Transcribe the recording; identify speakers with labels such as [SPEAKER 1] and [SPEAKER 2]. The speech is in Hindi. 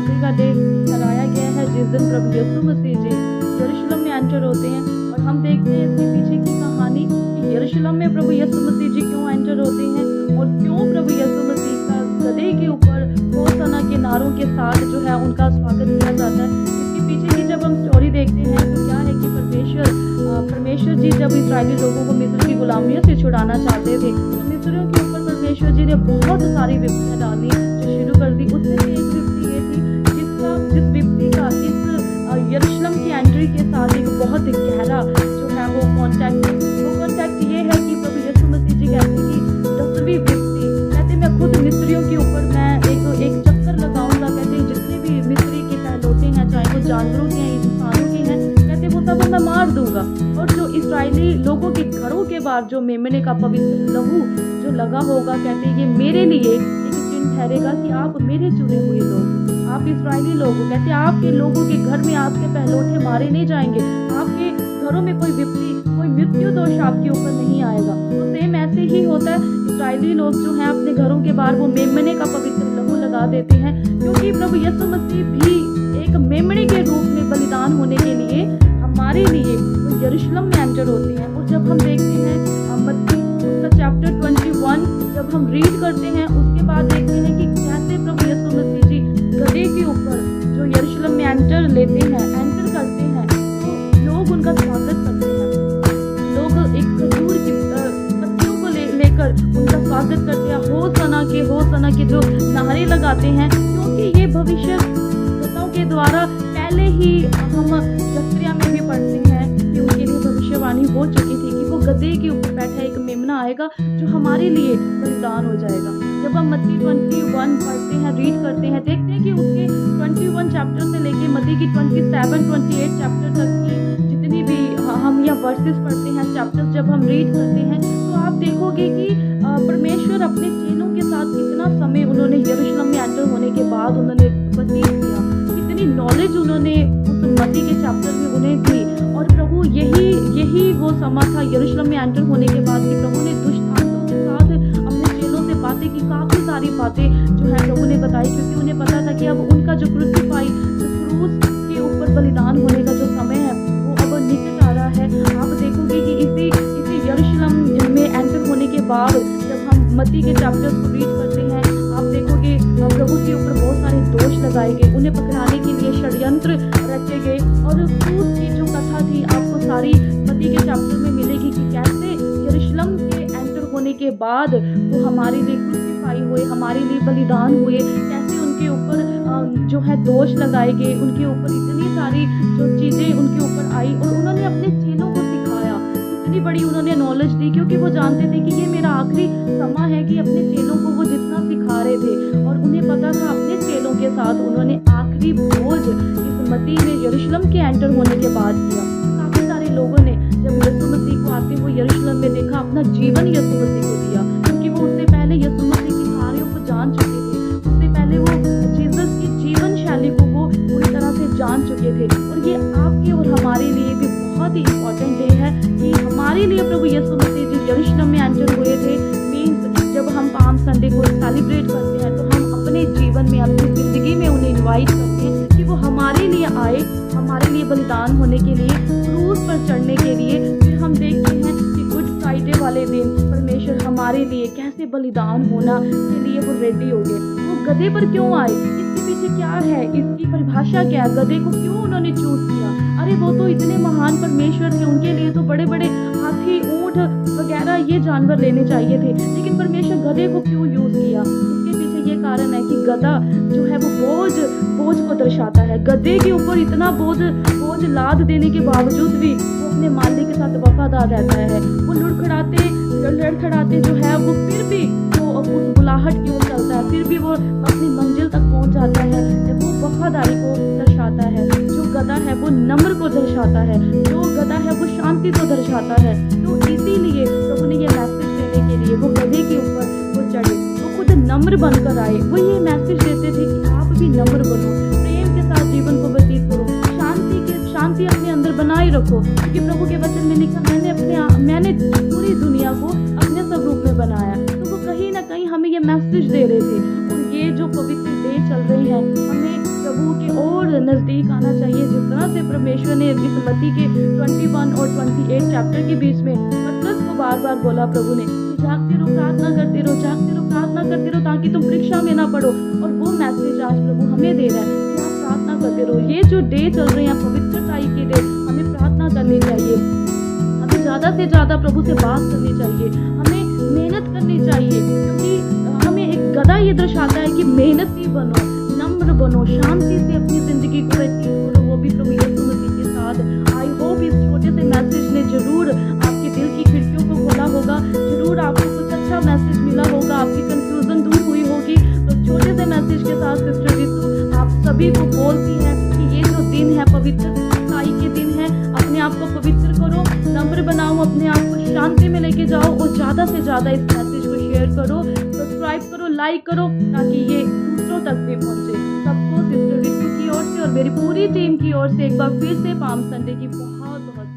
[SPEAKER 1] आखिरी का डे ठहराया गया है जिस दिन प्रभु यीशु मसीह जी यरूशलेम में एंटर होते हैं। और हम देखते हैं इसके पीछे की कहानी कि यरूशलेम में प्रभु यीशु मसीह जी क्यों एंटर होते हैं और क्यों प्रभु यीशु मसीह का गधे के ऊपर होशाना के नारों के साथ जो है उनका स्वागत किया जाता है। इसके पीछे की जब हम स्टोरी देखते हैं तो क्या है कि परमेश्वर जी जब इस्राएली लोगों को मिस्र की गुलामियों से छुड़ाना चाहते थे तो मिस्रियों के ऊपर परमेश्वर जी ने बहुत सारी विपत्तियां डालनी जो शुरू कर दी। उसमें से एक विपत्ति ये थी जिस विपत्ति का इस यरूशलेम की एंट्री के साथ एक बहुत गहरा जो है वो कॉन्टैक्ट ये है कि प्रभु यीशु मसीह जी कहते हैं कि 10वीं विपत्ति कहते मैं खुद मिस्रियों के ऊपर मैं एक चक्कर लगाऊंगा। कहते हैं जितने भी मिस्री के पहलौठे हैं चाहे वो जानवरों के हैं इंसानों के हैं कहते वो सब मैं मार दूंगा। और जो इस्राएली लोगों के घरों के बाहर जो मेमने का पवित्र लहू जो लगा होगा कहते हैं ये मेरे लिए एक चिन्ह ठहरेगा कि आप मेरे चुने हुए लोग, आप इस्राएली लोग हो। कहते हैं आपके लोगों के घर में आपके पहलौठे मारे नहीं जाएंगे, आपके घरों में कोई विपत्ति कोई मृत्यु दोष आपके ऊपर नहीं आएगा। तो सेम ऐसे ही होता है, इस्राएली लोग जो हैं अपने घरों के बाहर वो मेमने का पवित्र लहू लगा देते हैं क्योंकि प्रभु यीशु मसीह भी एक मेमने के रूप में बलिदान होने के लिए हमारे लिए वो यरूशलेम में एंटर होते हैं। और जब हम देखते हैं मत्ती उसका चैप्टर 21 जब हम रीड करते हैं उसके बाद देखते हैं कि कैसे प्रभु यीशु मसीह जी गधे के ऊपर जो यरूशलेम में एंटर करते हैं तो लोग उनका स्वागत करते हैं। लोग एक खजूर की पत्तियों को लेकर उनका स्वागत करते हैं, होशाना के जो नारे लगाते हैं क्योंकि ये भविष्यवक्ताओं के द्वारा पहले ही हम जकरिया में भी पढ़ते हैं कि उनके लिए भविष्यवाणी हो चुकी थी कि वो गधे के ऊपर बैठा एक मेमना आएगा जो हमारे लिए बलिदान हो जाएगा। जब हम मत्ती 21 पढ़ते हैं रीड करते हैं देखते हैं कि उसके 21 चैप्टर से लेके मत्ती की 27-28 चैप्टर तक की जितनी भी हम या वर्सेस पढ़ते हैं चैप्टर्स जब हम रीड करते हैं तो आप देखोगे कि परमेश्वर अपने चेलों के साथ कितना समय उन्होंने यरूशलेम में एंटर होने के बाद उन्होंने व्यतीत किया, कितनी नॉलेज उन्होंने उस मत्ती के चैप्टर में उन्हें दी। और प्रभु यही वो समय था यरूशलेम में एंटर होने के बाद कि प्रभु ने दुष्ट आत्माओं के साथ अपने चेलों से बातें की, काफी सारी बातें जो है प्रभु ने बताई क्योंकि उन्हें पता था कि अब उनका जो क्रूस के ऊपर बलिदान होने का जो समय है वो अब निकट आ रहा है। आप देखोगे कि इसी यरूशलेम में एंटर होने के बाद जब हम मत्ती के चैप्टर्स को रीड करते हैं आप देखोगे प्रभु के ऊपर बहुत सारे दोष लगाए गए, उन्हें पकड़ाने के लिए षड्यंत्र रचे गए। और क्रूस की जो कथा थी आपको सारी मत्ती के चैप्टर में मिलेगी कि कैसे यरूशलेम के एंटर होने के बाद वो हमारे लिए क्रूसिफाई हुए, हमारे लिए बलिदान हुए, कैसे उनके ऊपर जो है दोष लगाए गए, उनके ऊपर इतनी सारी जो चीज़ें उनके ऊपर आई और उन्होंने अपने चेलों को सिखाया, इतनी बड़ी उन्होंने नॉलेज दी क्योंकि वो जानते थे कि ये मेरा आखिरी समय है कि अपने चेलों को वो जितना सिखा रहे थे और उन्हें पता था अपने चेलों के साथ उन्होंने आखिरी भोज इस मत्ती में यरूशलेम के एंटर होने के बाद किया। काफ़ी सारे लोगों ने जब यीशु मसीह को आते हुए यरूशलेम में देखा अपना जीवन यीशु मसीह को दिया क्योंकि वो उससे पहले यीशु मसीह की कार्यों को जान चुके थे, उससे पहले वो जीसस की जीवन शैली को वो पूरी तरह से जान चुके थे। और ये आपके और हमारे लिए भी बहुत ही इम्पोर्टेंट डे है कि हमारे लिए प्रभु यीशु मसीह जी यरूशलेम में एंटर हुए थे। मीन्स जब हम पाम संडे को सेलिब्रेट करते हैं तो हम अपने जीवन में अपनी ज़िंदगी में उन्हें इनवाइट करते हैं कि वो हमारे लिए आए, हमारे लिए बलिदान होने के लिए, क्रूस पर चढ़ने के लिए। फिर हम देखते हैं कि गुड फ्राइडे वाले दिन परमेश्वर हमारे लिए कैसे बलिदान होना के लिए वो रेडी हो गए। वो गधे पर क्यों आए, इसके पीछे क्या है, इसकी परिभाषा क्या है, गधे को क्यों उन्होंने चूज किया? अरे वो तो इतने महान परमेश्वर थे, उनके लिए तो बड़े बड़े हाथी ऊंट वगैरह ये जानवर लेने चाहिए थे, लेकिन परमेश्वर गधे को क्यों यूज किया? इसके पीछे ये कारण है कि गधा जो है वो बोझ को दर्शाता है। गधे के ऊपर इतना बोझ लाद देने के बावजूद भी वो अपने मालिक के साथ वफादार रहता है। वो लड़खड़ाते जो है वो फिर भी वो उस बुलाहट की ओर चलता है, फिर भी वो अपनी मंजिल तक पहुंच जाता है। वो वफादारी को दर्शाता है। जो गधा है वो नम्र को दर्शाता है, जो गधा है वो शांति को दर्शाता है। तो इसीलिए प्रभु ने ये मैसेज देने के लिए वो गधे के ऊपर वो चढ़े, वो खुद नम्र बनकर आए। वो ये मैसेज देते थे कि आप भी नम्र बनो, प्रेम के साथ जीवन को व्यतीत करो, शांति अपने अंदर बनाए रखो, क्योंकि प्रभु के वचन में लिखा मैंने पूरी दुनिया को अपने स्वरूप में बनाया। तो वो कहीं ना कहीं हमें ये मैसेज दे रहे थे। और ये जो पवित्र डे चल रहे हैं हमें प्रभु के और नज़दीक आना चाहिए। जिस तरह से परमेश्वर ने इस मत्ती के 21 और 28 चैप्टर के बीच में पतरस को बार बार बोला प्रभु ने कि जागते रहो, प्रार्थना करते रहो, जागते रहो, प्रार्थना करते रहो, ताकि तुम परीक्षा में ना पड़ो। और वो मैसेज आज प्रभु हमें दे रहा है कि आप प्रार्थना करते रहो। ये जो डे चल रहे हैं पवित्रताई के डे, हमें प्रार्थना करनी चाहिए, हमें ज़्यादा से ज़्यादा प्रभु से बात करनी चाहिए, हमें मेहनत करनी चाहिए, क्योंकि हमें एक गधा ये दर्शाता है कि मेहनती बनो, नम्र बनो, शांति से अपनी ज़िंदगी को व्यतीत करो, वो भी प्रभु यीशु मसीह के साथ। आई होप इस छोटे से मैसेज ने ज़रूर आपके दिल की खिड़कियों को खोला होगा, ज़रूर आपको कुछ अच्छा मैसेज मिला होगा, आपकी कंफ्यूजन दूर हुई होगी। तो छोटे से मैसेज के साथ सिस्टर रितु आप सभी को बोलती है कि ये जो दिन है पवित्रताई के दिन है, अपने आप को पवित्र करो, नम्र बनाओ, अपने आप को शांति में लेके जाओ और ज़्यादा से ज़्यादा इस मैसेज को शेयर करो, सब्सक्राइब करो, लाइक करो, ताकि ये दूसरों तक भी पहुँचे। सबको सिस्टर रितु की ओर से और मेरी पूरी टीम की ओर से एक बार फिर से पाम संडे की बहुत बहुत